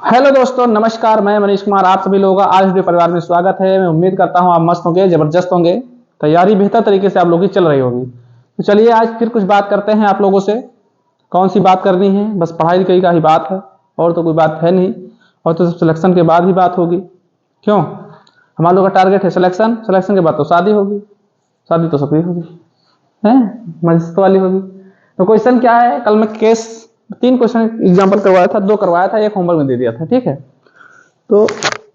Hello दोस्तों, नमस्कार। मैं मनीष कुमार आप सभी लोगों का आज वीडियो परिवार में स्वागत है। मैं उम्मीद करता हूं आप मस्त होंगे, जबरदस्त होंगे। तैयारी बेहतर तरीके से आप लोगों की चल रही होगी। तो चलिए आज फिर कुछ बात करते हैं आप लोगों से। कौन सी बात करनी है? बस पढ़ाई लिखाई का ही बात है, और तो कोई बात है नहीं। और तो सिलेक्शन के बाद ही बात होगी। क्यों? हमारे लोग का टारगेट है सिलेक्शन। सिलेक्शन के बाद तो शादी होगी। शादी तो सभी होगी, है मस्त वाली होगी। तो क्वेश्चन क्या है? कल मैं केस 3 क्वेश्चन एग्जाम्पल करवाया था, 2 करवाया था, एक होमवर्क में दे दिया था। ठीक है, तो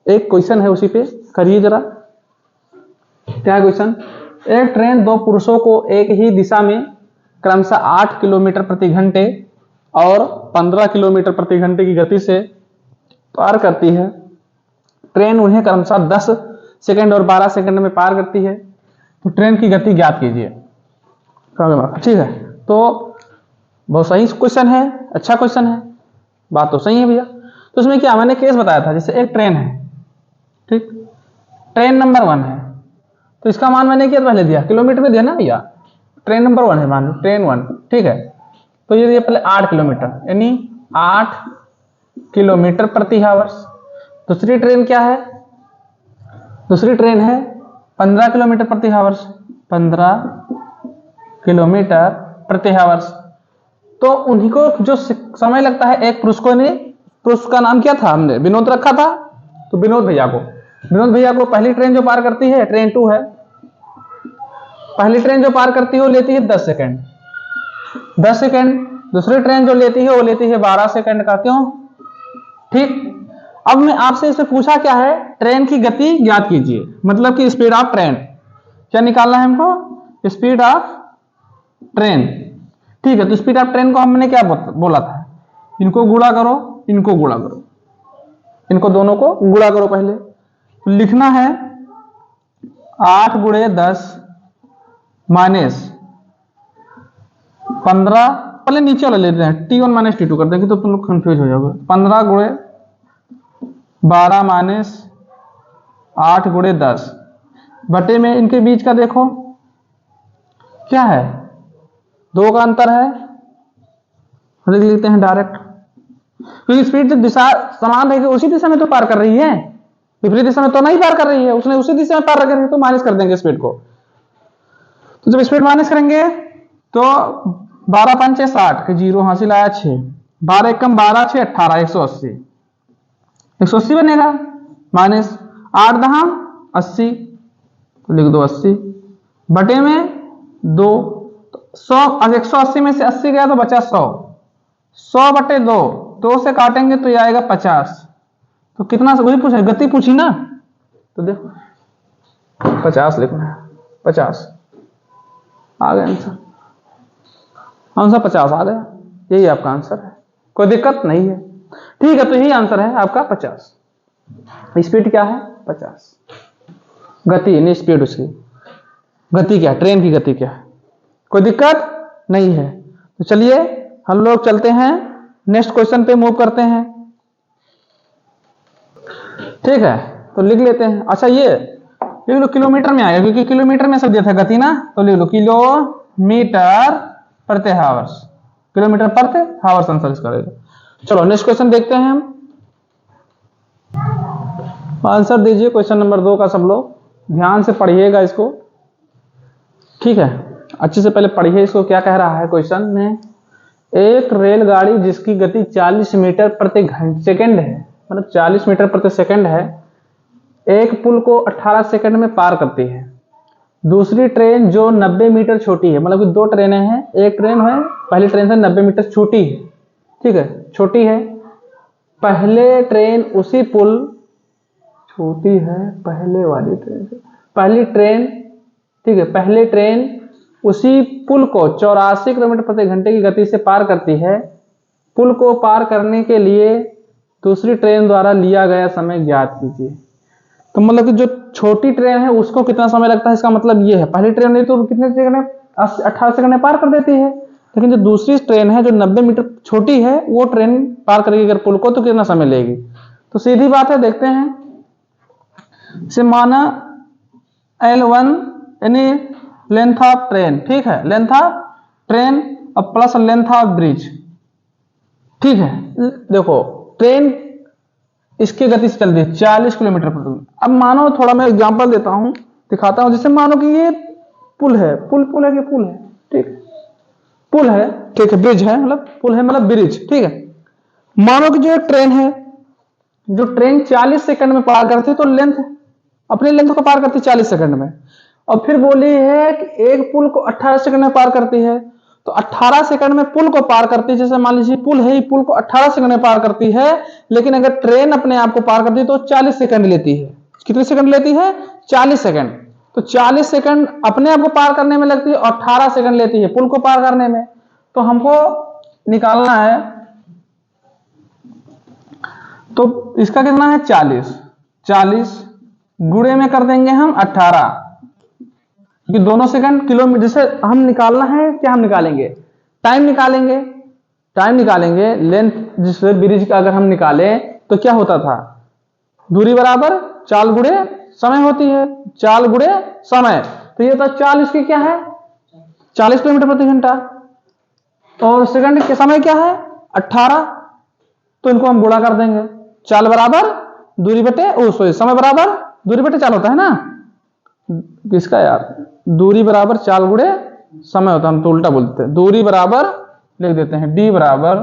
एक क्वेश्चन है, उसी पे करिए जरा। क्या क्वेश्चन? एक ट्रेन 2 पुरुषों को एक ही दिशा में क्रमशः 8 किलोमीटर प्रति घंटे और 15 किलोमीटर प्रति घंटे की गति से पार करती है। ट्रेन उन्हें क्रमशः 10 सेकंड और 12 सेकंड में पार करती है। तो ट्रेन की गति ज्ञात कीजिए। ठीक है, तो बहुत सही क्वेश्चन है, अच्छा क्वेश्चन है, बात तो सही है भैया। तो इसमें क्या मैंने केस बताया था, जैसे एक ट्रेन है, ठीक, ट्रेन नंबर 1 है, तो इसका मान मैंने क्या पहले दिया? किलोमीटर में दिया ना भैया। ट्रेन नंबर 1 है, मान लो ट्रेन 1, ठीक है। तो ये दिया पहले 8 किलोमीटर, यानी 8 किलोमीटर प्रति आवर्स। दूसरी ट्रेन क्या है? दूसरी ट्रेन है 15 किलोमीटर प्रति आवर्स, 15 किलोमीटर प्रति आवर्स। तो उन्हीं को जो समय लगता है एक पुरुष को, नहीं, पुरुष का नाम क्या था? हमने विनोद रखा था। तो विनोद भैया को पहली ट्रेन जो पार करती है, ट्रेन 2 है, पहली ट्रेन जो पार करती है वो लेती है 10 सेकंड, 10 सेकंड। दूसरी ट्रेन जो लेती है वो लेती है 12 सेकंड का। क्यों? ठीक। अब मैं आपसे इसमें पूछा क्या है? ट्रेन की गति ज्ञात कीजिए, मतलब कि स्पीड ऑफ ट्रेन। क्या निकालना है हमको? Speed of train. ठीक है, तो स्पीड ऑफ ट्रेन को हमने क्या बोला था? इनको गुणा करो, इनको गुणा करो, इनको दोनों को गुणा करो पहले। तो लिखना है 8 गुणे 10 माइनस 15, पहले नीचे वाला लेते हैं, T1 माइनस T2 कर देंगे तो तुम लोग कंफ्यूज हो जाओगे। 15 गुणे 12 माइनस 8 गुणे 10 बटे में इनके बीच का देखो क्या है, 2 का अंतर है। लिख लेते हैं डायरेक्ट, क्योंकि स्पीड जब दिशा समान रहेगी उसी दिशा में तो पार कर रही है, विपरीत दिशा में तो नहीं पार कर रही है। उसने उसी दिशा में पार कर रही है, तो माइनस कर देंगे स्पीड को। तो जब स्पीड माइनस करेंगे तो 12 पंचे 60 के 0 हासिल आया 6, 12 एकम 12 6 18 180, 180 बनेगा। माइनस 8 दहाम 80, तो लिख दो 80 बटे में 2, 100। अब 180 में से 80 गया तो बचा 100, 100 बटे 2, 2 से काटेंगे तो ये आएगा 50। तो कितना? वही पूछा, गति पूछी ना, तो देखो 50 लिखना है। 50 आ गया आंसर, आंसर 50 आ गया। यही आपका आंसर है, कोई दिक्कत नहीं है। ठीक है, तो यही आंसर है आपका 50। स्पीड क्या है? 50। गति नहीं, स्पीड उसकी गति क्या है? ट्रेन की गति क्या है? कोई दिक्कत नहीं है। तो चलिए हम लोग चलते हैं नेक्स्ट क्वेश्चन पे, मूव करते हैं। ठीक है, तो लिख लेते हैं। अच्छा, ये लिख लो किलोमीटर में आएगा, क्योंकि किलोमीटर में सब दिया था गति ना, तो लिख लो किलोमीटर प्रति आवर्स, किलोमीटर प्रति आवर्स आंसर इसका रहेगा। चलो नेक्स्ट क्वेश्चन देखते हैं हम। आंसर दीजिए क्वेश्चन नंबर 2 का। सब लोग ध्यान से पढ़िएगा इसको, ठीक है, अच्छे से पहले पढ़िए इसको। क्या कह रहा है क्वेश्चन में? एक रेलगाड़ी जिसकी गति 40 मीटर प्रति सेकंड है, मतलब 40 मीटर प्रति सेकंड है, एक पुल को 18 सेकंड में पार करती है। दूसरी ट्रेन जो 90 मीटर छोटी है, मतलब कि 2 ट्रेनें हैं, एक ट्रेन है, पहली ट्रेन से 90 मीटर छोटी है, ठीक है, छोटी है। पहले ट्रेन उसी पुल, छोटी है पहले वाली ट्रेन से, पहली ट्रेन, ठीक है, पहली ट्रेन उसी पुल को 84 किलोमीटर प्रति घंटे की गति से पार करती है। पुल को पार करने के लिए दूसरी ट्रेन द्वारा लिया गया समय ज्ञात कीजिए। तो मतलब कि जो छोटी ट्रेन है उसको कितना समय लगता है, इसका मतलब ये है पहली ट्रेन नहीं तो कितने सेकंड में, 18 सेकंड में पार कर देती है। लेकिन जो दूसरी ट्रेन है जो 90 मीटर छोटी है, वो ट्रेन पार करेगी अगर पुल को, तो कितना समय लेगी? तो सीधी बात है, देखते हैं। से माना L1 यानी लेंथ ऑफ ट्रेन, ठीक है, लेंथ ऑफ ट्रेन और प्लस लेंथ ऑफ ब्रिज, ठीक है। देखो ट्रेन इसकी गति से चल रही है 40 किलोमीटर प्रति घंटा। अब मानो थोड़ा मैं एग्जांपल देता हूं, दिखाता हूं। जैसे मानो कि ये पुल है, पुल है कि पुल है, ठीक, पुल है, ठीक है, ब्रिज है, मतलब पुल है मतलब ब्रिज, ठीक है। मानो कि जो ट्रेन है, जो ट्रेन 40 सेकंड में पार करती है, तो लेंथ, अपनी लेंथ को पार करती है 40 सेकंड में। और फिर बोली है कि एक पुल को 18 सेकंड में पार करती है, तो 18 सेकंड में पुल को पार करती है। जैसे मान लीजिए पुल है, पुल को 18 सेकंड में पार करती है, लेकिन अगर ट्रेन अपने आप को पार करती है तो 40 सेकंड लेती है। कितने सेकंड लेती है? 40 सेकंड। तो 40 सेकंड अपने आप को पार करने में लगती है और 18 सेकंड लेती है पुल को पार करने में। तो हमको निकालना है, तो इसका कितना है? 40 गुणे में कर देंगे हम 18, क्योंकि दोनों सेकंड किलोमीटर। जैसे हम निकालना है, क्या हम निकालेंगे? टाइम निकालेंगे। लेंथ जिससे ब्रिज का अगर हम निकालें तो क्या होता था? दूरी बराबर चाल गुणे समय होती है, चाल गुणे समय। तो ये तो 40 की क्या है? 40 किलोमीटर प्रति घंटा। और सेकंड के समय क्या है? 18। तो इनको हम गुणा कर देंगे। चाल बराबर दूरी बटे समय बराबर दूरी बटे चाल होता है ना, किसका यार? दूरी बराबर चाल गुणे समय होता है, हम तो उल्टा बोलते हैं। दूरी बराबर लिख देते हैं d बराबर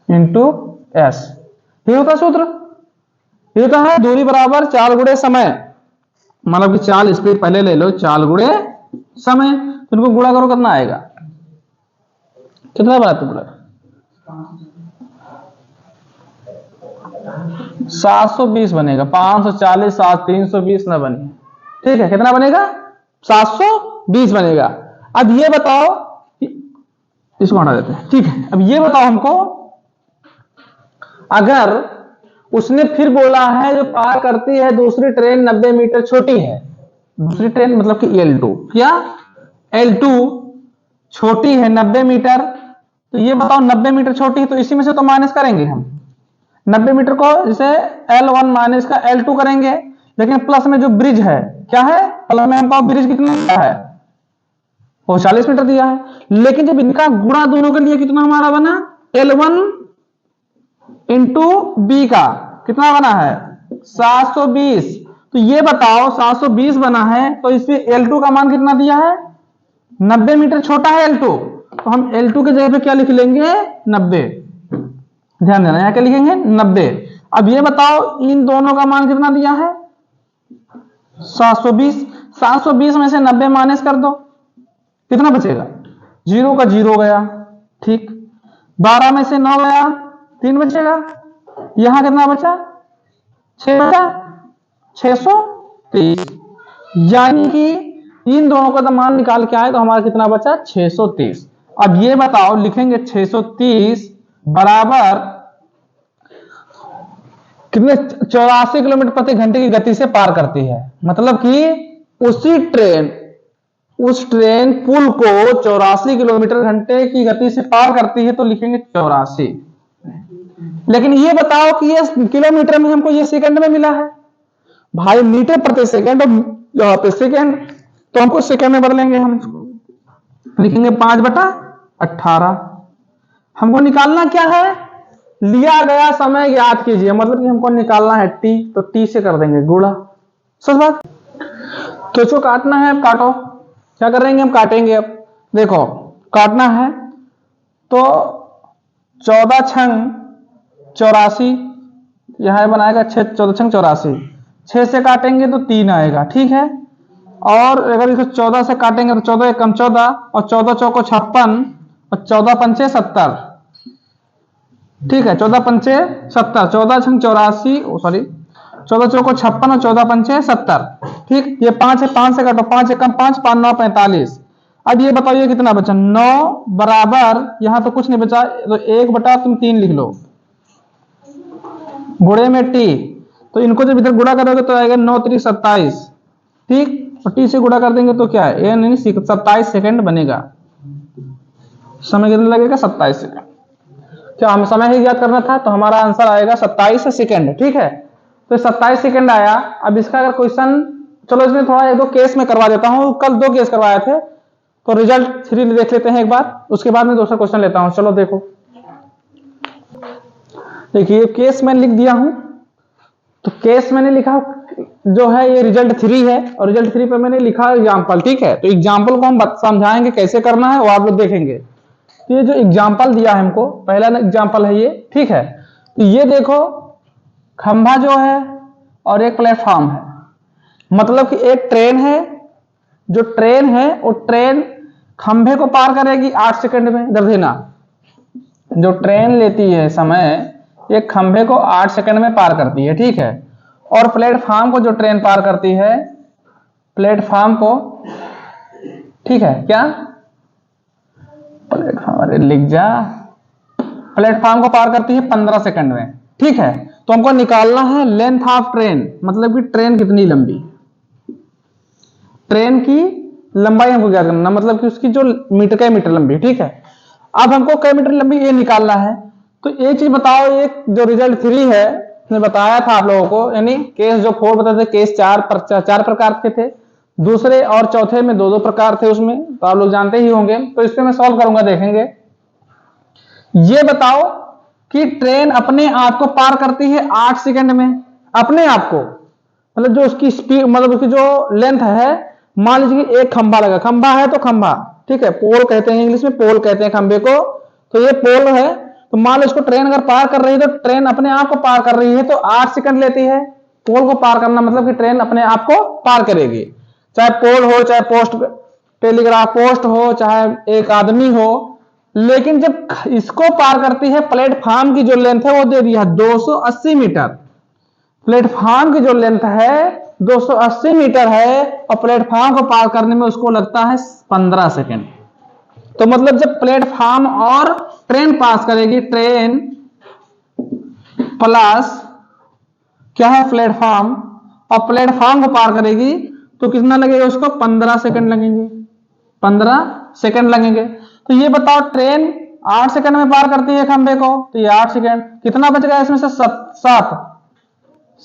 इंटू s। ये होता है सूत्र, ये होता है दूरी बराबर चाल गुणे समय। मतलब कि चाल स्पीड पहले ले लो, चाल गुणे समय, तो इनको गुणा करो, कितना आएगा? कितना बनाते बोला? 720 बनेगा। 540 7 320 ना बने, ठीक है। कितना बनेगा? 720 बनेगा। अब ये बताओ, इसको हटा देते हैं, ठीक है। अब ये बताओ हमको, अगर उसने फिर बोला है जो पार करती है दूसरी ट्रेन 90 मीटर छोटी है, दूसरी ट्रेन मतलब कि L2, क्या L2 छोटी है 90 मीटर, तो ये बताओ 90 मीटर छोटी है तो इसी में से तो माइनस करेंगे हम 90 मीटर को, जैसे L1 माइनस का L2 करेंगे। लेकिन प्लस में जो ब्रिज है क्या है? प्लस में हमको ब्रिज कितना है? वो 40 मीटर दिया है। लेकिन जब इनका गुणा दोनों के लिए कितना हमारा बना? L1 इंटू बी का कितना बना है? 720। तो ये बताओ 720 बना है, तो इसमें L2 का मान कितना दिया है? 90 मीटर छोटा है L2, तो हम L2 के जगह पे क्या लिख लेंगे? 90। ध्यान देना, यहां क्या लिखेंगे? 90। अब ये बताओ इन दोनों का मान कितना दिया है? 720। 720 में से 90 माइनस कर दो, कितना बचेगा? 0 का 0 गया, ठीक। 12 में से 9 गया, 3 बचेगा। यहां कितना बचा? 6 बचा, 630। यानी कि इन दोनों का मान निकाल के आए तो हमारा कितना बचा? 630। अब ये बताओ, लिखेंगे 630 बराबर कितने? 84 किलोमीटर प्रति घंटे की गति से पार करती है। मतलब कि उस ट्रेन पुल को 84 किलोमीटर घंटे की गति से पार करती है, तो लिखेंगे 84। लेकिन ये बताओ कि ये किलोमीटर में हमको ये सेकंड में मिला है भाई, मीटर प्रति सेकंड, यहाँ पे सेकंड, तो हमको सेकंड में बदलेंगे। हम लिखेंगे 5/18। हमको निकालना क्या है? लिया गया समय याद कीजिए, मतलब कि हमको निकालना है t, तो t से कर देंगे गुणा। सच बात। तो जो काटना है काटो, क्या करेंगे हम? काटेंगे। अब देखो काटना है तो 14 छंग 84, यहां बनाएगा 6, 14 छंग 84, 6 से काटेंगे तो 3 आएगा, ठीक है। और अगर इसको 14 से काटेंगे तो 14 कम 14, और 14 चौको 56, और 14 पंचे 70, ठीक है। 14 पंचे 70, 14 छंग 84, सॉरी 14 चौको 56 और 14 पंचे 70, ठीक। ये 5 है, 5 से काटो, 5 कम 5, 5 9 45। अब ये बताइए कितना बचा? 9 बराबर, यहां तो कुछ नहीं बचा, तो 1/3 लिख लो, गुणे में t। तो इनको जब इधर गुणा करोगे तो आएगा 9 3 27, ठीक। और t से गुणा कर देंगे तो क्या है? 27 सेकंड बनेगा। समय कितना लगेगा? 27 सेकंड। क्या हमें समय ही याद करना था, तो हमारा आंसर आएगा 27 सेकंड, ठीक है। तो 27 सेकंड आया। अब इसका अगर क्वेश्चन, चलो इसमें थोड़ा 1-2 केस में करवा देता हूं, कल 2 केस करवाए थे, तो रिजल्ट 3 देख लेते हैं एक बार, उसके बाद में दूसरा क्वेश्चन लेता हूं। चलो देखो, देखिए केस मैंने लिख दिया हूं, तो केस मैंने लिखा जो है ये रिजल्ट 3 है, और रिजल्ट 3 पर मैंने लिखा एग्जाम्पल। ठीक है, तो एग्जाम्पल को हम समझाएंगे कैसे करना है वो आप लोग देखेंगे। तो ये जो एग्जाम्पल दिया है हमको, पहला एग्जाम्पल है ये। ठीक है, तो ये देखो खंभा जो है और एक प्लेटफॉर्म है, मतलब कि एक ट्रेन है, जो ट्रेन है वो ट्रेन खंभे को पार करेगी 8 सेकंड में। इधर देना, जो ट्रेन लेती है समय एक खंभे को 8 सेकंड में पार करती है। ठीक है, और प्लेटफॉर्म को जो ट्रेन पार करती है, प्लेटफॉर्म को, ठीक है क्या, प्लेटफॉर्म, अरे लिख जा, प्लेटफॉर्म को पार करती है 15 सेकंड में। ठीक है, तो हमको निकालना है लेंथ ऑफ ट्रेन, मतलब कि ट्रेन कितनी लंबी, ट्रेन की लंबाई हमको क्या करना, मतलब कि उसकी जो मीटर का मीटर लंबी। ठीक है, अब हमको कई मीटर लंबी ये निकालना है। तो एक चीज बताओ, एक जो रिजल्ट 3 है उसने बताया था आप लोगों को, यानी केस जो 4 बताते थे, केस 4 प्रकार के थे, दूसरे और चौथे में 2 प्रकार थे उसमें, तो आप लोग जानते ही होंगे। तो इसको मैं सॉल्व करूंगा, देखेंगे। ये बताओ कि ट्रेन अपने आप को पार करती है 8 सेकंड में, अपने आप को, मतलब जो उसकी स्पीड, मतलब उसकी जो लेंथ है, मान लीजिए कि एक खंभा लगा, खंभा है तो खंभा, ठीक है, पोल कहते हैं इंग्लिश में, पोल कहते हैं खंभे को। तो ये पोल है, तो मान लो इसको ट्रेन अगर पार कर रही है, तो ट्रेन अपने आप को पार कर रही है, तो 8 सेकंड लेती है पोल को पार करना, मतलब कि ट्रेन अपने आप को पार करेगी, चाहे पोल हो, चाहे पोस्ट, टेलीग्राफ पोस्ट हो, चाहे एक आदमी हो। लेकिन जब इसको पार करती है, प्लेटफॉर्म की जो लेंथ है वो दे दिया 280 मीटर, प्लेटफॉर्म की जो लेंथ है 280 मीटर है, और प्लेटफॉर्म को पार करने में उसको लगता है 15 सेकंड। तो मतलब जब प्लेटफॉर्म और ट्रेन पास करेगी, ट्रेन प्लस क्या है प्लेटफॉर्म, और प्लेटफॉर्म को पार करेगी, तो कितना लगेगा उसको, 15 सेकंड लगेंगे, 15 सेकंड लगेंगे। तो ये बताओ ट्रेन 8 सेकंड में पार करती है खंभे को, तो ये 8 सेकंड, कितना बच गया इसमें से,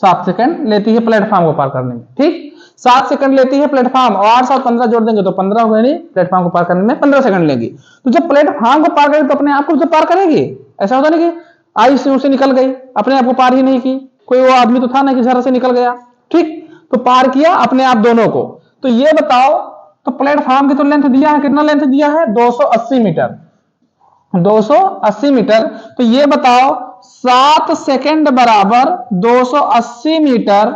7 सेकंड लेती है प्लेटफॉर्म को पार करने में। ठीक, 7 सेकंड लेती है प्लेटफॉर्म, और 8 7 15 जोड़ देंगे तो 15 हो गए, नहीं, प्लेटफॉर्म को पार करने में 15 सेकंड लेगी। तो जब प्लेटफॉर्म को पार करेगी तो अपने आप को पार करेगी, ऐसा होता नहीं कि आई से निकल गई, अपने आप को पार ही नहीं की, कोई वो आदमी तो था ना कि झर से निकल गया। ठीक, तो पार किया अपने आप दोनों को। तो ये बताओ, तो प्लेटफॉर्म की तो लेंथ दिया है, कितना लेंथ दिया है, 280 मीटर, 280 मीटर। तो ये बताओ 7 सेकंड बराबर 280 मीटर,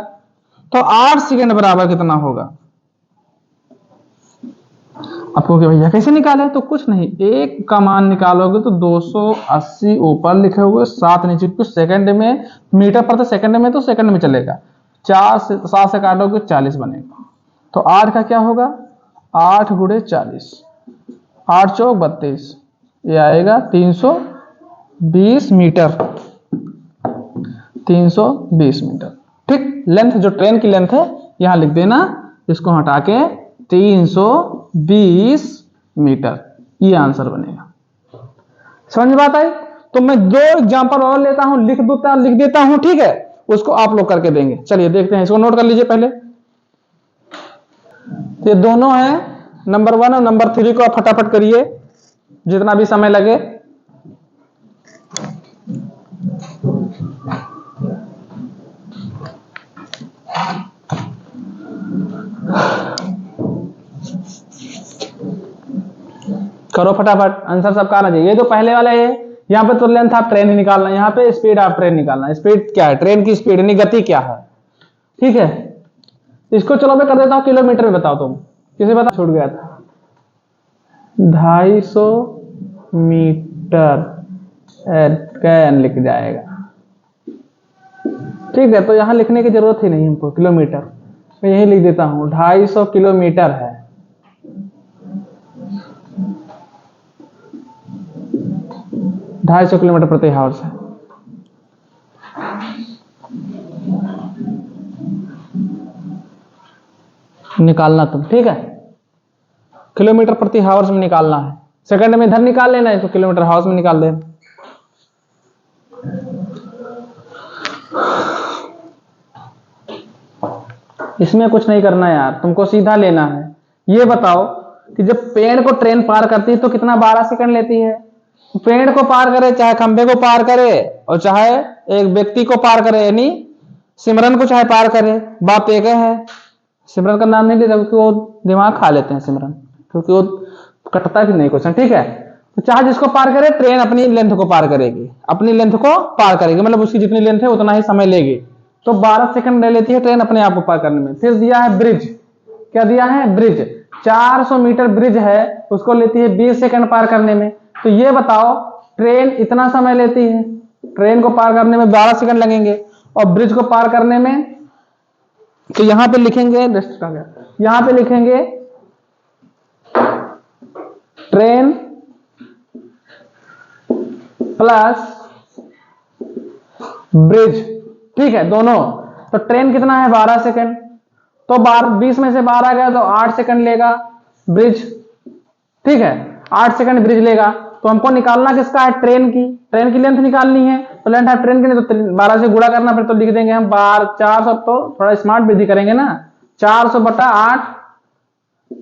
तो 8 सेकंड बराबर कितना होगा। आपको क्या भैया कैसे निकाले, तो कुछ नहीं, एक का मान निकालोगे तो 280 ऊपर लिखे हुए, 7 नीचे, कुछ सेकंड में, मीटर प्रति सेकंड में तो सेकंड में चलेगा, 7 से काटोगे 40 बनेगा। तो 8 का क्या होगा, 8 गुणे 40, 8 चौक 32, ये आएगा 320 मीटर, 320 मीटर। ठीक, लेंथ जो ट्रेन की लेंथ है यहां लिख देना, इसको हटा के 320 मीटर, ये आंसर बनेगा। समझ में बात आई। तो मैं 2 एग्जांपल और लेता हूं, लिख देता हूं, ठीक है, उसको आप लोग करके देंगे। चलिए देखते हैं, इसको नोट कर लीजिए पहले। ये दोनों हैं, नंबर 1 और नंबर 3 को आप फटाफट करिए, जितना भी समय लगे। करो फटाफट, आंसर सबका आना चाहिए। ये तो पहले वाला है, यहाँ पे तो लेंथ ऑफ ट्रेन ही निकालना, यहाँ पे स्पीड ऑफ ट्रेन निकालना। स्पीड क्या है, ट्रेन की स्पीड यानी गति क्या है। ठीक है, इसको चलो मैं कर देता हूं किलोमीटर में, बताओ तुम, किसे पता, छूट गया था, 250 मीटर कैन लिख जाएगा। ठीक है, तो यहां लिखने की जरूरत ही नहीं हमको, किलोमीटर, मैं यही लिख देता हूं, 250 किलोमीटर है। $250 किलोमीटर प्रति आवर्स है। निकालना तुम, ठीक है, किलोमीटर प्रति आवर्स में निकालना है, सेकंड में इधर निकाल लेना, इसको किलोमीटर आवर्स में निकाल देना। इसमें कुछ नहीं करना यार, तुमको सीधा लेना है। ये बताओ कि जब पेड़ को ट्रेन पार करती है तो कितना, 12 सेकंड लेती है। पेड़ को पार करे चाहे खंभे को पार करे, और चाहे एक व्यक्ति को पार करे, यानी सिमरन को चाहे पार करे, बात एक है। सिमरन का नाम नहीं लेता क्योंकि वो दिमाग खा लेते हैं सिमरन, क्योंकि वो कटता भी नहीं क्वेश्चन, ठीक है। तो चाहे जिसको पार करे, ट्रेन अपनी लेंथ को पार करेगी, अपनी लेंथ को पार करेगी, मतलब उसकी जितनी लेंथ है उतना ही समय लेगी। तो 12 सेकंड ले लेती है ट्रेन अपने आप को पार करने में। फिर दिया है ब्रिज, क्या दिया है? ब्रिज 400 मीटर ब्रिज है, उसको लेती है 20 सेकंड पार करने में। तो ये बताओ ट्रेन इतना समय लेती है, ट्रेन को पार करने में 12 सेकंड लगेंगे और ब्रिज को पार करने में, तो यहां पे लिखेंगे, यहां पे लिखेंगे ट्रेन प्लस ब्रिज, ठीक है, दोनों। तो ट्रेन कितना है? 12 सेकंड, तो 20 में से 12 गया तो 8 सेकंड लेगा ब्रिज, ठीक है, 8 सेकंड ब्रिज लेगा। तो हमको निकालना किसका है? ट्रेन की, ट्रेन की लेंथ निकालनी है। तो लेंथ है ट्रेन की, नहीं तो 12 से गुणा करना, फिर तो लिख देंगे हम 400, तो थोड़ा स्मार्ट विधि करेंगे ना, 400 बटा 8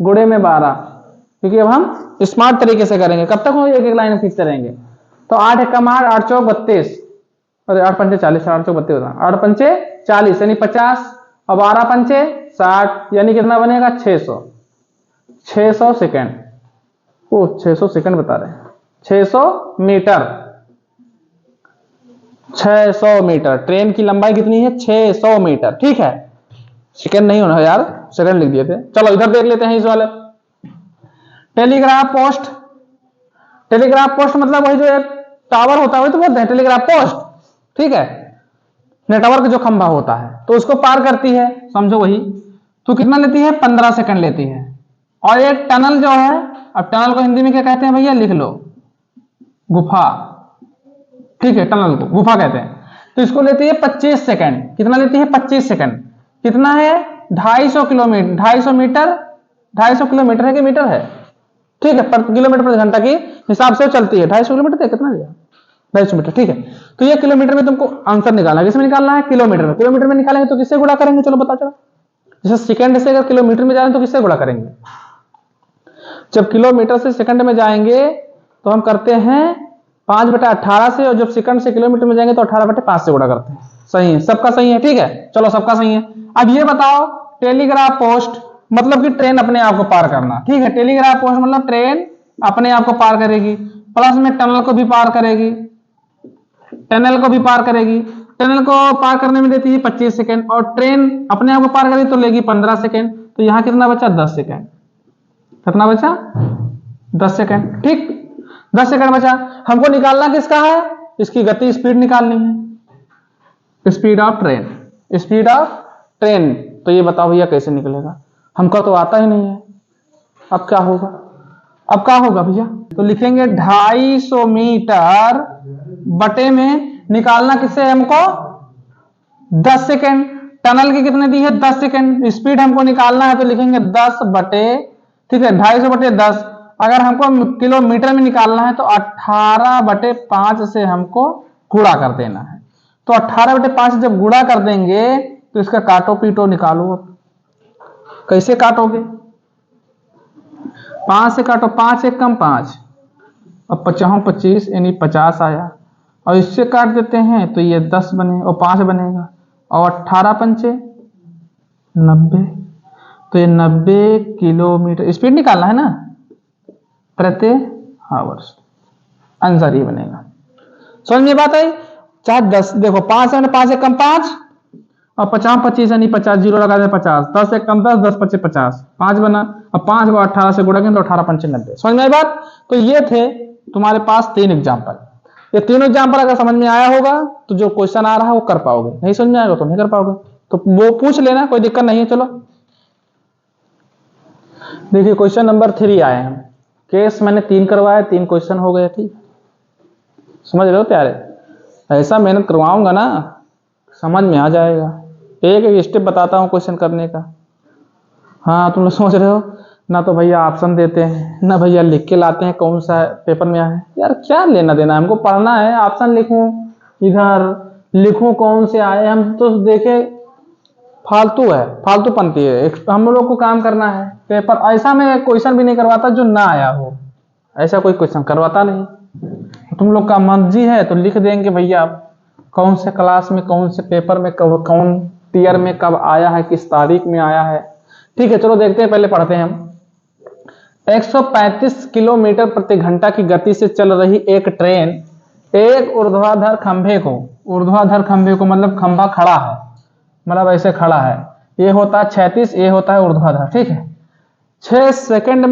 गुणे में 12, क्योंकि अब हम स्मार्ट तरीके से करेंगे। कब तक हम एक एक लाइन खींचते रहेंगे? तो 8 एकम 8, 8 चौक 32, अरे 8 पंचे 40, 8 चौक 32 होता, 8 पंचे 40 यानी 50, और 12 पंचे 60 यानी कितना बनेगा? 600 सेकंड। ओ 600 सेकंड बता रहे हैं, 600 मीटर, 600 मीटर। ट्रेन की लंबाई कितनी है? 600 मीटर, ठीक है। सेकंड नहीं होना यार, सेकंड लिख दिए थे। चलो इधर देख लेते हैं इस वाले। टेलीग्राफ पोस्ट, टेलीग्राफ पोस्ट मतलब वही जो एक टावर होता है वही तो बोलते हैं टेलीग्राफ पोस्ट, ठीक है, नेटवर्क जो खंभा होता है, तो उसको पार करती है, समझो वही। तो कितना लेती है? 15 सेकंड लेती है। और एक टनल जो है, अब टनल को हिंदी में क्या कहते हैं भैया? लिख लो, गुफा, ठीक है, टनल को गुफा कहते हैं। तो इसको लेती है 25 सेकंड। कितना लेती है? 25 सेकंड। कितना है? 250 किलोमीटर, 250 मीटर, 250 किलोमीटर है कि मीटर है, ठीक है, पर किलोमीटर प्रति घंटा के हिसाब से चलती है। 250 किलोमीटर कितना दिया? 250 मीटर, ठीक है। तो ये किलोमीटर में तुमको आंसर निकालना है, किसमें निकालना है? किलोमीटर में। किलोमीटर में निकालेंगे तो किससे गुणा करेंगे? चलो बता, चलो। जैसे सेकंड से अगर किलोमीटर में जा रहे हैं तो किससे गुणा करेंगे? जब किलोमीटर से सेकंड में जाएंगे तो हम करते हैं 5/18 से, और जब सेकंड से किलोमीटर में जाएंगे तो 18/5 से गुणा करते हैं। सही है, सबका सही है, ठीक है। चलो सबका सही है। अब ये बताओ टेलीग्राफ पोस्ट मतलब कि ट्रेन अपने आप को पार करना, ठीक है। टेलीग्राफ पोस्ट मतलब ट्रेन अपने आप को पार करेगी, प्लस में टनल को भी पार करेगी, टनल को भी पार करेगी। टनल को पार करने में देती है 25 सेकंड, और ट्रेन अपने आप को पार करेगी तो लेगी 15 सेकंड। तो यहां कितना बचा? 10 सेकंड। कितना बचा? 10 सेकंड, ठीक, 10 सेकंड बचा। हमको निकालना किसका है? इसकी गति, स्पीड निकालनी है, speed of train, speed of train. तो ये बताओ भैया कैसे निकलेगा? हमको तो आता ही नहीं है। अब क्या होगा? अब क्या होगा भैया? तो लिखेंगे 250 मीटर बटे में निकालना किससे है हमको? 10 सेकंड। टनल की कितने दी है? 10 सेकंड। स्पीड हमको निकालना है तो लिखेंगे 10 बटे, ठीक है, 250 बटे 10। अगर हमको किलोमीटर में निकालना है तो 18/5 से हमको गुणा कर देना है। तो 18/5 जब गुणा कर देंगे तो इसका काटो पीटो निकालो। कैसे काटोगे? 5 से काटो, 5 एक कम 5, अब 50 25 यानी 50 आया, और इससे काट देते हैं तो ये 10 बने और 5 बनेगा, और 18 पंचे 90, तो ये 90 किलोमीटर स्पीड निकालना है ना प्रति आवर्स। आंसर ये बनेगा। समझ में बात आई? चाहे 10 देखो, 5 है 5 एक कम 5, और 50 25 यानी 50, जीरो लगा दे 50, 10 एक कम 10, 10 25 50, 5 बना। अब 5 को 18 से गुणा करें तो 18 पंचे 90। समझ में आई बात? तो ये थे तुम्हारे पास 3 एग्जाम्पल। ये तीनों एग्जाम्पल अगर समझ में आया होगा तो जो क्वेश्चन आ रहा है वो कर पाओगे, नहीं समझ में आएगा तो नहीं कर पाओगे, तो वो पूछ लेना, कोई दिक्कत नहीं है। चलो देखिए क्वेश्चन नंबर 3 आए हैं। केस मैंने 3 करवाया, 3 क्वेश्चन हो गए, ठीक, समझ रहे हो प्यारे? ऐसा मेहनत करवाऊंगा ना समझ में आ जाएगा। एक एक स्टेप बताता हूं क्वेश्चन करने का। हाँ तुम लोग सोच रहे हो ना तो भैया ऑप्शन देते हैं ना भैया लिख के लाते हैं कौन सा पेपर में आया है। यार क्या लेना देना, हमको पढ़ना है। ऑप्शन लिखूं इधर, लिखूं कौन से आए, हम तो देखे फालतू है, फालतू पंती है। हम लोग को काम करना है। पेपर ऐसा में क्वेश्चन भी नहीं करवाता जो ना आया हो, ऐसा कोई क्वेश्चन करवाता नहीं। तुम लोग का मर्जी है तो लिख देंगे भैया कौन से क्लास में, कौन से पेपर में, कब, कौन ईयर में कब आया है, किस तारीख में आया है। ठीक है, चलो देखते हैं, पहले पढ़ते हैं हम। 135 किलोमीटर प्रति घंटा की गति से चल रही एक ट्रेन एक ऊर्ध्वाधर खंभे को, ऊर्ध्वाधर खंभे को मतलब खंभा खड़ा है, मतलब ऐसे खड़ा है, ये होता है 36, ये होता है ऊर्ध्वाधर। ठीक है, 6 सेकंड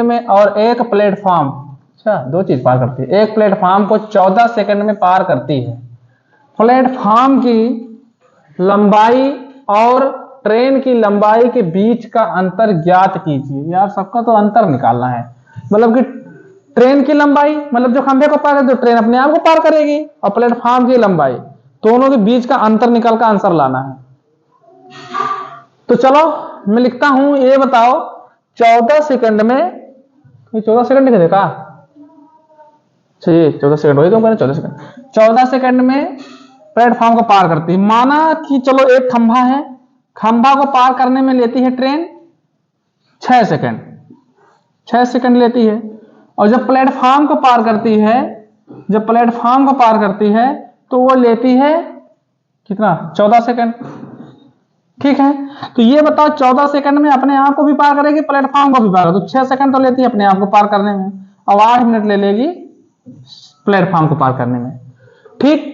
में और एक प्लेटफॉर्म, अच्छा दो चीज पार करती है, एक प्लेटफॉर्म को 14 सेकंड में पार करती है। प्लेटफॉर्म की लंबाई और ट्रेन की लंबाई के बीच का अंतर ज्ञात कीजिए। यार सबका तो अंतर निकालना है, मतलब कि ट्रेन की लंबाई मतलब जो खंभे को पार करे तो ट्रेन अपने आप को पार करेगी, और प्लेटफॉर्म की लंबाई, दोनों के बीच का अंतर निकाल कर आंसर लाना है। तो चलो मैं लिखता हूं, ये बताओ 14 सेकंड में, 14 सेकंड लिख देगा, चलिए 14 सेकंड वही तो 14 सेकंड में प्लेटफॉर्म को पार करती है। माना कि चलो एक खंभा है, खंभा को पार करने में लेती है ट्रेन 6 सेकंड, 6 सेकंड लेती है, और जब प्लेटफॉर्म को पार करती है, जब प्लेटफॉर्म को पार करती है तो वो लेती है कितना, 14 सेकंड। ठीक है, तो ये बताओ 14 सेकंड में अपने आप को भी पार करेगी, प्लेटफॉर्म को भी पार करेगी, तो 6 सेकंड तो लेती है अपने आप को पार करने में, अब 8 मिनट ले लेगी प्लेटफॉर्म को पार करने में। ठीक,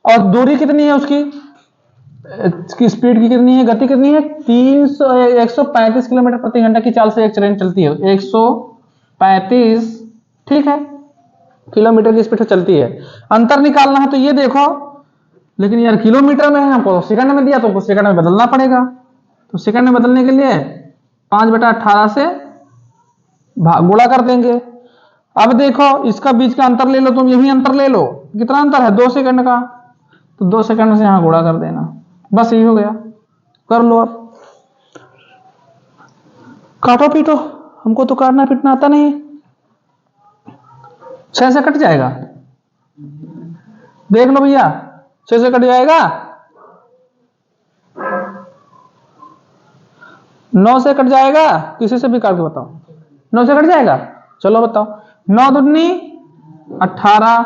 और दूरी कितनी है उसकी, स्पीड की कितनी है, गति कितनी है, 135 किलोमीटर प्रति घंटा की चाल से एक ट्रेन चलती है, 135 ठीक है किलोमीटर की स्पीड से चलती है। अंतर निकालना है तो ये देखो, लेकिन यार किलोमीटर में है, हमको सेकंड में दिया तो हमको सेकंड में बदलना पड़ेगा। तो सेकंड में बदलने के लिए 5/18 से गुणा कर देंगे। अब देखो इसका बीच का अंतर ले लो, तुम यही अंतर ले लो, कितना अंतर है 2 सेकंड का, तो 2 सेकंड से यहां गुणा कर देना, बस यही हो गया। कर लो, अब काटो पीटो, हमको तो काटना पीटना आता नहीं, 6 से कट जाएगा, देख लो भैया 6 से कट जाएगा, 9 से कट जाएगा, किसी से भी काट के बताओ, 9 से कट जाएगा, चलो बताओ, 9 दूनी 18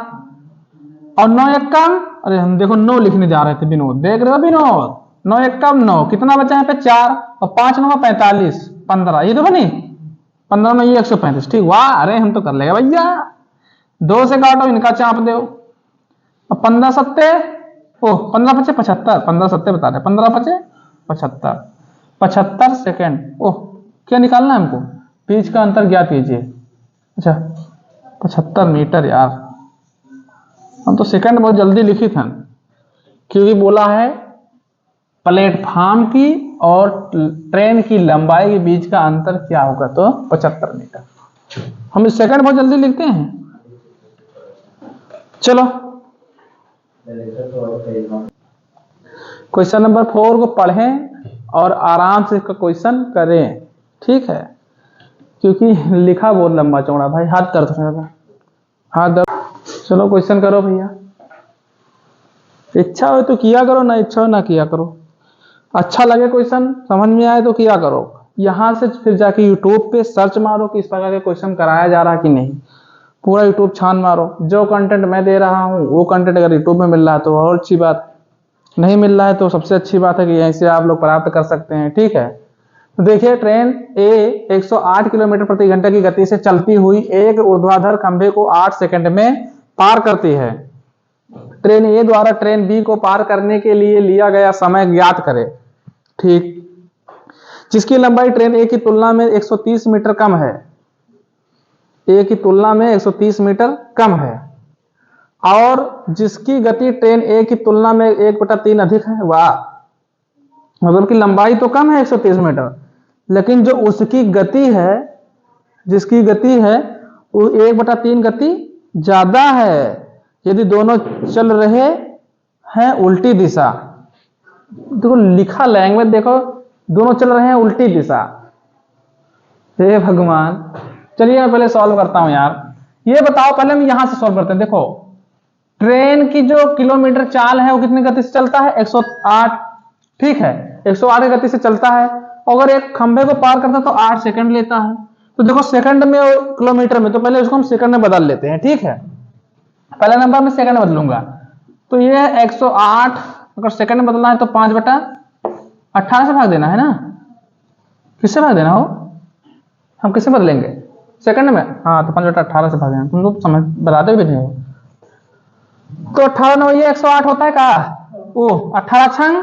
और 9 एक कम, अरे हम देखो 9 लिखने जा रहे थे विनोद, देख रहे हो विनोद, 9 एक कम 9, कितना बचा है पे 4 और 5 9 45 15, ये तो बनी 15 में ये 135। ठीक, वाह, अरे हम तो कर लेगा भैया, 2 से काटो, इनका चाप दो, अब 15 सत्ते, ओह 15 पचे 75, 15 सत्ते बता रहे, 15 पचे 75, 75 सेकेंड। ओह क्या निकालना है हमको, बीच का अंतर ज्ञात कीजिए। अच्छा 75 मीटर, यार हम तो सेकंड बहुत जल्दी लिखी था, क्योंकि बोला है प्लेटफॉर्म की और ट्रेन की लंबाई के बीच का अंतर क्या होगा, तो 75 मीटर। हम इस सेकंड बहुत जल्दी लिखते हैं। चलो क्वेश्चन नंबर 4 को पढ़ें और आराम से इसका क्वेश्चन करें, ठीक है, क्योंकि लिखा बहुत लंबा चौड़ा, भाई हाथ दर्द हो जाएगा, हाथ दर्द। चलो क्वेश्चन करो भैया, इच्छा हो तो किया करो, ना इच्छा हो ना किया करो, अच्छा लगे क्वेश्चन समझ में आए तो किया करो। यहां से फिर जाके यूट्यूब पे सर्च मारो कि इस प्रकार के क्वेश्चन कराया जा रहा है कि नहीं, पूरा यूट्यूब छान मारो, जो कंटेंट मैं दे रहा हूं वो कंटेंट अगर यूट्यूब में मिल रहा है तो और अच्छी बात, नहीं मिल रहा है तो सबसे अच्छी बात है कि यहीं से आप लोग प्राप्त कर सकते हैं। ठीक है, तो देखिए ट्रेन ए 108 किलोमीटर प्रति घंटे की गति से चलती हुई एक ऊर्ध्वाधर खंभे को 8 सेकंड में पार करती है। ट्रेन ए द्वारा ट्रेन बी को पार करने के लिए लिया गया समय ज्ञात करें। ठीक, जिसकी लंबाई ट्रेन ए की तुलना में 130 मीटर कम है, ए की तुलना में 130 मीटर कम है, और जिसकी गति ट्रेन ए की तुलना में 1/3 अधिक है। वाह, मतलब कि लंबाई तो कम है 130 मीटर, लेकिन जो उसकी गति है, जिसकी गति है वो 1/3 गति ज्यादा है। यदि दोनों चल रहे हैं उल्टी दिशा, देखो लिखा लैंग्वेज देखो, दोनों चल रहे हैं उल्टी दिशा, हे भगवान। चलिए मैं पहले सॉल्व करता हूं यार, ये बताओ, पहले हम यहां से सॉल्व करते हैं। देखो ट्रेन की जो किलोमीटर चाल है वो कितनी गति से चलता है, 108, ठीक है 108 की गति से चलता है, अगर एक खंभे को पार करता है तो 8 सेकंड लेता है। तो देखो सेकंड में और किलोमीटर में, तो पहले उसको हम सेकंड में बदल लेते हैं। ठीक है, पहले नंबर में सेकंड बदलूंगा, तो ये 108, अगर सेकंड में बदलना है तो 5/18 से भाग देना है ना। किससे भाग देना हो, हम किससे बदलेंगे, सेकंड में, हाँ तो 5/18 से भाग देना। तुम लोग समझ बताते भी नहीं हो। तो 18 9 ये 108 होता है का, ओ 18 छंग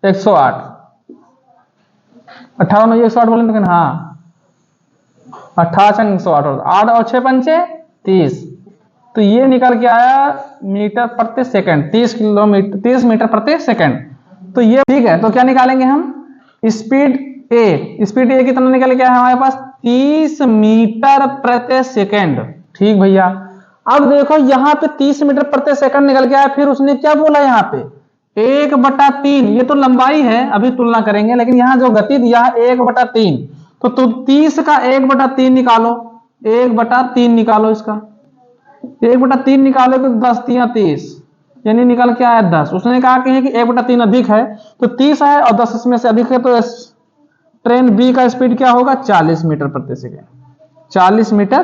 108, 18 9 108 बोलेंगे, लेकिन हाँ 18 छंग 108 होता, 8 और 6 पंचे 30। तो ये निकल के आया मीटर प्रति सेकंड, 30 मीटर प्रति सेकंड। तो ये ठीक है। तो क्या निकालेंगे हम, स्पीड ए, स्पीड ए कितना निकल के आया हमारे पास 30 मीटर प्रति सेकंड। ठीक भैया, अब देखो यहाँ पे 30 मीटर प्रति सेकंड निकल के आया, फिर उसने क्या बोला यहाँ पे 1/3, ये तो लंबाई है, अभी तुलना करेंगे, लेकिन यहाँ जो गति दिया है 1/3, तो तुम 30 का 1/3 निकालो, 1/3 निकालो, इसका 1/3 निकालो तो 10 3 30, यानी निकल के आया 10। उसने कहा कि 1/3 अधिक है, तो 30 है और 10 इसमें से अधिक है, तो ट्रेन बी का स्पीड क्या होगा 40 मीटर प्रति सेकेंड, 40 मीटर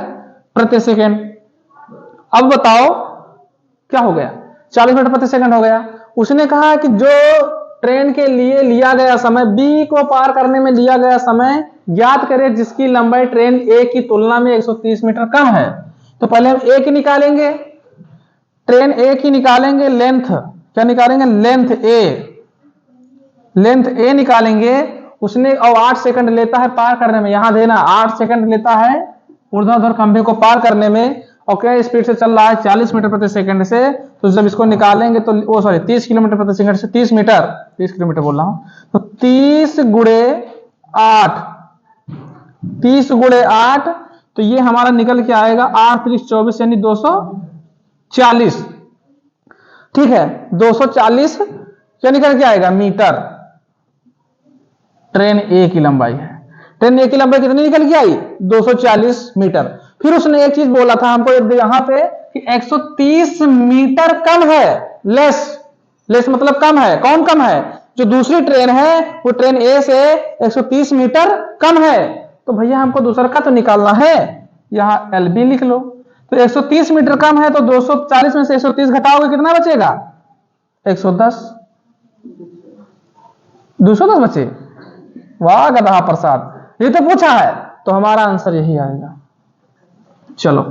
प्रति सेकेंड। अब बताओ क्या हो गया, 40 मीटर प्रति सेकंड हो गया। उसने कहा कि जो ट्रेन के लिए लिया गया समय, बी को पार करने में लिया गया समय ज्ञात करें जिसकी लंबाई ट्रेन ए की तुलना में 130 मीटर कम है। तो पहले हम ए की निकालेंगे, ट्रेन ए की निकालेंगे लेंथ, क्या निकालेंगे लेंथ ए, लेंथ ए निकालेंगे। उसने और 8 सेकंड लेता है पार करने में, यहां देना 8 सेकंड लेता है ऊर्ध्वाधर खंभे को पार करने में, और क्या स्पीड से चल रहा है 40 मीटर प्रति सेकंड से। तो जब इसको निकालेंगे तो वो सॉरी 30 किलोमीटर प्रति सेकंड से 30 किलोमीटर बोल रहा हूं, तो 30 गुणे 8, 30 गुणे 8, तो ये हमारा निकल के आएगा 8 3 24 यानी 240। ठीक है, 240 क्या निकल के आएगा मीटर। ट्रेन ए की लंबाई है, ट्रेन ए की लंबाई कितनी निकल के आई 240 मीटर। फिर उसने एक चीज बोला था हमको यहां पे कि 130 मीटर कम है, लेस मतलब कम है, कौन कम है, जो दूसरी ट्रेन है वो ट्रेन ए से 130 मीटर कम है। तो भैया हमको दूसरा का तो निकालना है, यहां एलबी लिख लो। तो 130 मीटर कम है, तो 240 में से 130 घटाओगे कितना बचेगा 110, 210 बचे। वाह गधा प्रसाद, ये तो पूछा है, तो हमारा आंसर यही आएगा। चलो,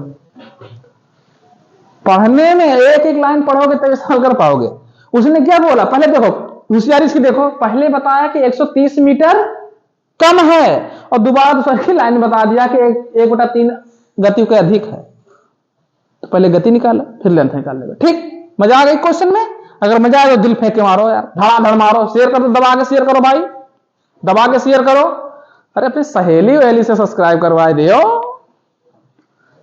पढ़ने में एक एक लाइन पढ़ोगे तभी सॉल्व कर पाओगे। उसने क्या बोला, पहले देखो होशियारी इसकी देखो, पहले बताया कि 130 मीटर कम है, और दोबारा दूसरी लाइन बता दिया कि 1/3 गति के अधिक है। तो पहले गति निकालो फिर लेंथ निकाल लेगा। ठीक, मजा आ गई क्वेश्चन में। अगर मजा आए तो दिल फेंक के मारो यार, धड़ाधड़ मारो, शेयर करो, दबा के शेयर करो भाई, दबा के शेयर करो। अरे अपनी सहेली वहेली से सब्सक्राइब करवाए दियो,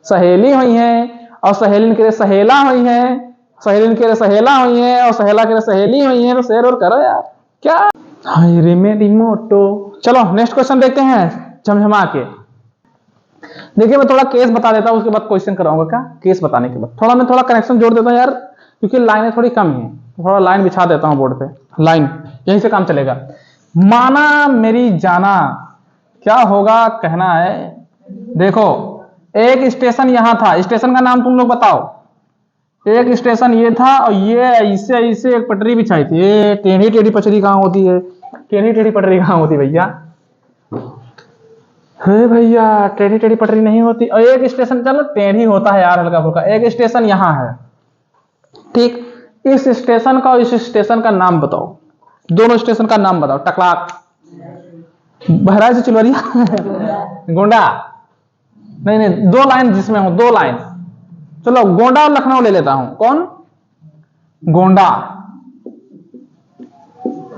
सहेली हुई है और सहेलिन के लिए सहेला हुई है, सहेलिन के लिए सहेला हुई है और सहेला के लिए सहेली हुई है, तो शेयर और करो यार। क्या हाय रे मेरी मोटो। चलो नेक्स्ट क्वेश्चन देखते हैं झमझमा के। देखिए मैं थोड़ा केस बता देता हूं, उसके बाद क्वेश्चन कराऊंगा। क्या केस बताने के बाद मैं थोड़ा कनेक्शन जोड़ देता हूं यार, क्योंकि लाइनें थोड़ी कम है, थोड़ा लाइन बिछा देता हूं बोर्ड पे, लाइन यहीं से काम चलेगा। माना मेरी जाना, क्या होगा कहना है। देखो एक स्टेशन यहां था, स्टेशन का नाम तुम लोग बताओ। एक स्टेशन ये था और ये ऐसे ऐसे एक पटरी बिछाई थी। ये टेढ़ी टेढ़ी पटरी कहां होती है, टेढ़ी टेढ़ी पटरी कहां होती भैया, है भैया टेढ़ी टेढ़ी पटरी नहीं होती। और एक स्टेशन, चलो टेढ़ी होता है यार हल्का फुल्का। एक स्टेशन यहां है, ठीक, इस स्टेशन का और इस स्टेशन का नाम बताओ, दोनों स्टेशन का नाम बताओ। टकलाक, बहराइच से चिलवरिया गोंडा, नहीं नहीं, दो लाइन जिसमें हो, दो लाइन। चलो गोंडा और लखनऊ ले लेता हूं। कौन, गोंडा,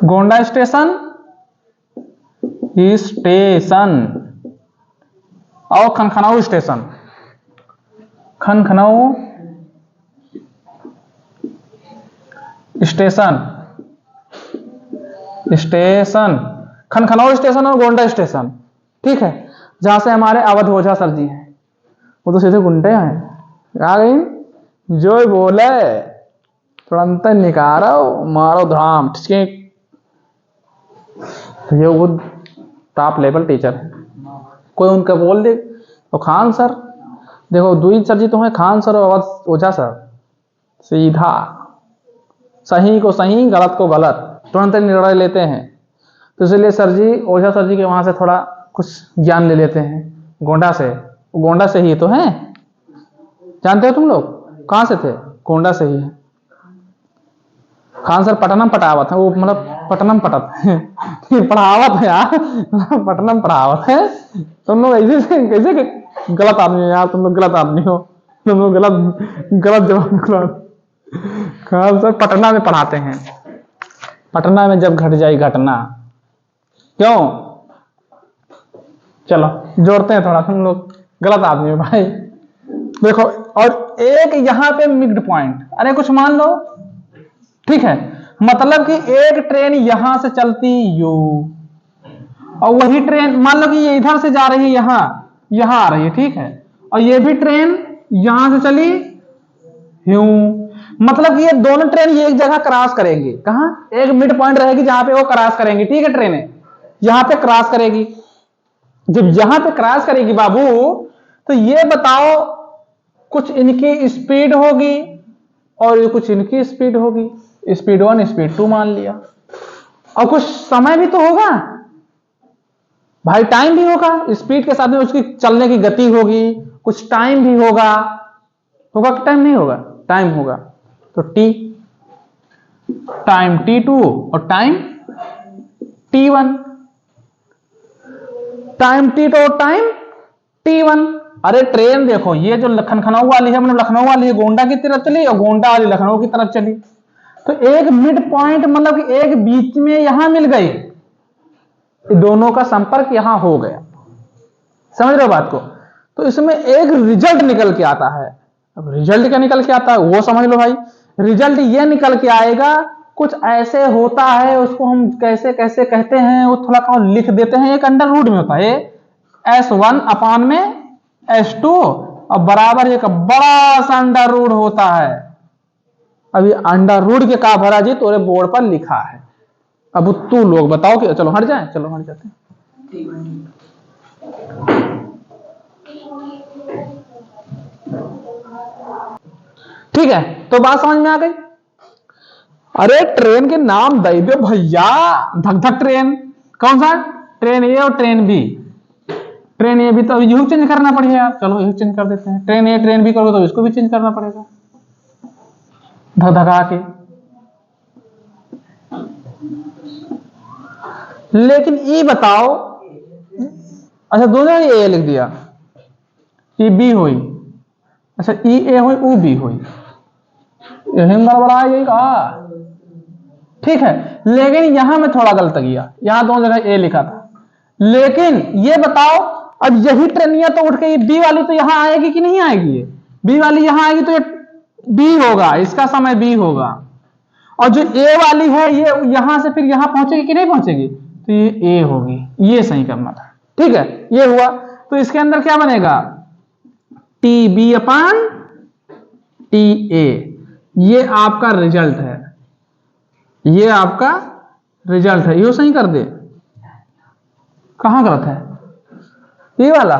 गोंडा स्टेशन, स्टेशन, और खनखनऊ स्टेशन, खनखनऊ स्टेशन, स्टेशन, खनखनऊ स्टेशन और गोंडा स्टेशन। ठीक है, जहां से हमारे अवध ओझा सर जी हैं, वो तो सीधे गुंडे हैं। आ गई जो बोले तुरंत निकालो, मारो धाम, ठीक। ये वो टॉप लेवल टीचर है, कोई उनका बोल दे तो खान सर, देखो दुई सर जी तो है, खान सर और अवध ओझा सर, सीधा सही को सही, गलत को गलत, तुरंत निर्णय लेते हैं। तो इसलिए सर जी, ओझा सर जी के वहां से थोड़ा कुछ ज्ञान ले लेते हैं, गोंडा से। गोंडा से ही तो है, जानते हो तुम लोग? कहां से थे? गोंडा से ही है। खान सर पटनम पढ़ावत है, वो मतलब पटनम पटत पढ़ावत है यार, पटनम पढ़ावत है। तुम लोग ऐसे कैसे गलत आदमी हो यार, तुम लोग गलत आदमी हो, तुम लोग गलत जवाब। खान सर पटना में पढ़ाते हैं। पटना में जब घट जाए घटना, क्यों? चलो जोड़ते हैं थोड़ा, तुम लोग गलत आदमी हो भाई। देखो, और एक यहाँ पे मिड पॉइंट, अरे कुछ मान लो, ठीक है, मतलब कि एक ट्रेन यहां से चलती यू, और वही ट्रेन मान लो कि ये इधर से जा रही है, यहां आ रही है, ठीक है, और ये भी ट्रेन यहां से चली यूं, मतलब कि ये दोनों ट्रेन ये एक जगह क्रॉस करेंगी। कहां? एक मिड पॉइंट रहेगी जहां पे वो क्रॉस करेंगी, ठीक है, ट्रेनें यहां पे क्रॉस करेगी। जब यहां पे क्रॉस करेगी बाबू, तो ये बताओ, कुछ इनकी स्पीड होगी और ये कुछ इनकी स्पीड होगी, स्पीड 1 स्पीड 2 मान लिया, और कुछ समय भी तो होगा भाई, टाइम भी होगा, स्पीड के साथ में उसकी चलने की गति होगी, कुछ टाइम भी होगा कि टाइम नहीं होगा? टाइम होगा। तो टी, टाइम T2 और टाइम T1, टाइम T2 और टाइम T1। अरे ट्रेन देखो, ये जो लखनऊ वाली है, मतलब लखनऊ वाली है गोंडा की तरफ चली और गोंडा वाली लखनऊ की तरफ चली, तो एक मिड पॉइंट मतलब कि एक बीच में यहां मिल गई, दोनों का संपर्क यहां हो गया। समझ रहे हो बात को? तो इसमें एक रिजल्ट निकल के आता है। अब रिजल्ट क्या निकल के आता है वो समझ लो भाई। रिजल्ट ये निकल के आएगा, कुछ ऐसे होता है, उसको हम कैसे कैसे कहते हैं वो थोड़ा सा लिख देते हैं। एक अंडर रूट में होता है, S1 अपान में S2 और बराबर एक बड़ा सा अंडर रूट होता है। अभी अंडर रूट के का भरा जी तोरे बोर्ड पर लिखा है। अब तू लोग बताओ कि चलो हट जाए, चलो हट जाते हैं। ठीक है, तो बात समझ में आ गई। अरे ट्रेन के नाम दे दो भैया, धक धक ट्रेन, कौन सा? ट्रेन ए और ट्रेन बी। ट्रेन ए भी तो यू चेंज करना पड़ेगा यार, चलो यू चेंज कर देते हैं। ट्रेन ए ट्रेन बी करोगे तो इसको भी चेंज करना पड़ेगा धक धका के। लेकिन ये बताओ, अच्छा दोनों ए लिख दिया, ई बी हुई, अच्छा ई ए हुई ऊ बी हुई, यही गड़बड़ा यही कहा, ठीक है। लेकिन यहां में थोड़ा गलत किया, यहां दोनों जगह ए लिखा था। लेकिन ये बताओ, अब यही ट्रेनिया तो उठ के बी वाली तो यहां आएगी कि नहीं आएगी? ये बी वाली यहां आएगी तो ये बी होगा, इसका समय बी होगा, और जो ए वाली है ये यहां से फिर यहां पहुंचेगी कि नहीं पहुंचेगी? तो ये ए होगी, ये सही करना था, ठीक है। ये हुआ, तो इसके अंदर क्या बनेगा? T B upon T A, ये आपका रिजल्ट है, ये आपका रिजल्ट है। ये सही कर दे, कहां गलत है? ये वाला,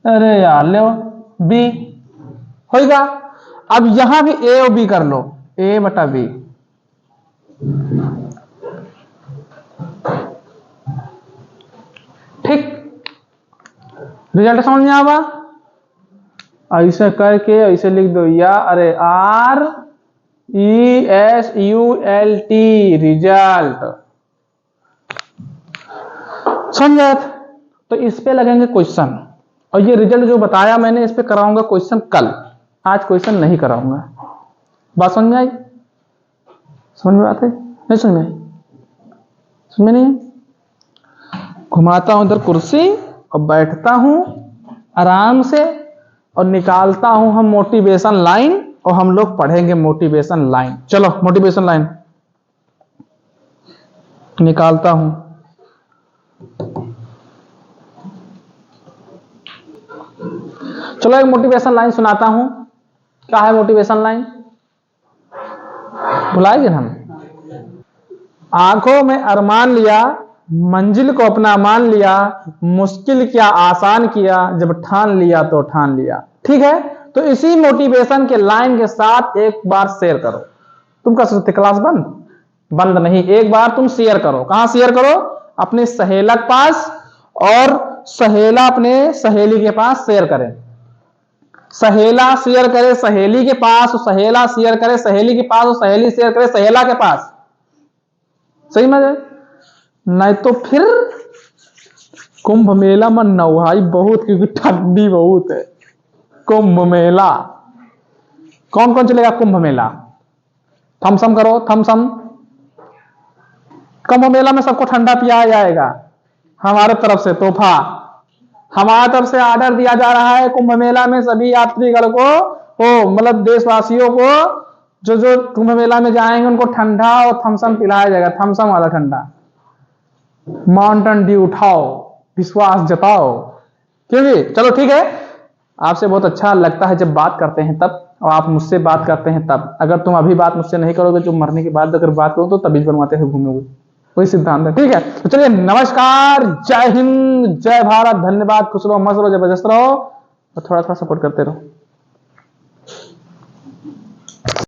अरे यार ले बी होगा। अब यहां भी ए और बी कर लो, ए बटा बी, ठीक। रिजल्ट समझ में आवा? ऐसे करके ऐसे लिख दो, या अरे RESULT, रिजल्ट, समझ। तो इस पे लगेंगे क्वेश्चन, और ये रिजल्ट जो बताया मैंने इस पे कराऊंगा क्वेश्चन कल, आज क्वेश्चन नहीं कराऊंगा। बात समझ में आई? समझ में आते? नहीं समझ में आई? समझ में नहीं? घुमाता हूं इधर कुर्सी और बैठता हूं आराम से और निकालता हूं हम मोटिवेशन लाइन, और हम लोग पढ़ेंगे मोटिवेशन लाइन। चलो मोटिवेशन लाइन निकालता हूं। चलो एक मोटिवेशन लाइन सुनाता हूं। क्या है मोटिवेशन लाइन? भुलाएंगे हम। आंखों में अरमान लिया, मंजिल को अपना मान लिया, मुश्किल क्या आसान किया, जब ठान लिया तो ठान लिया। ठीक है, तो इसी मोटिवेशन के लाइन के साथ एक बार शेयर करो। तुम कर सकते क्लास बंद? बंद नहीं। एक बार तुम शेयर करो। कहां शेयर करो? अपने सहेला के पास, और सहेला अपने सहेली के पास शेयर करे। सहेला शेयर करे सहेली के पास, सहेला शेयर करे सहेली के पास, और सहेली शेयर करे सहेला के पास। सही मजे? नहीं तो फिर कुंभ मेला में नौहाई बहुत, क्योंकि ठंडी बहुत है। कुंभ मेला कौन कौन चलेगा? कुंभ मेला थमसम करो, थमसम। कुंभ मेला में सबको ठंडा पिया जाएगा। हमारे तरफ से तोहफा, हमारी तरफ से ऑर्डर दिया जा रहा है। कुंभ मेला में सभी यात्रीगण को, मतलब देशवासियों को, जो जो कुंभ मेला में जाएंगे उनको ठंडा और थमसम पिलाया जाएगा। थमसम वाला ठंडा। माउंटेन ड्यू उठाओ, विश्वास जताओ। क्योंकि चलो ठीक है, आपसे बहुत अच्छा लगता है जब बात करते हैं तब, और आप मुझसे बात करते हैं तब। अगर तुम अभी बात मुझसे नहीं करोगे, जो मरने के बाद अगर बात करो तो तभी बनवाते हुए घूमोगे। वही सिद्धांत है। ठीक है, तो चलिए नमस्कार, जय हिंद, जय भारत, धन्यवाद, खुश रहो, मस्त रहो, जबरदस्त रहो, और थोड़ा थोड़ा सपोर्ट करते रहो।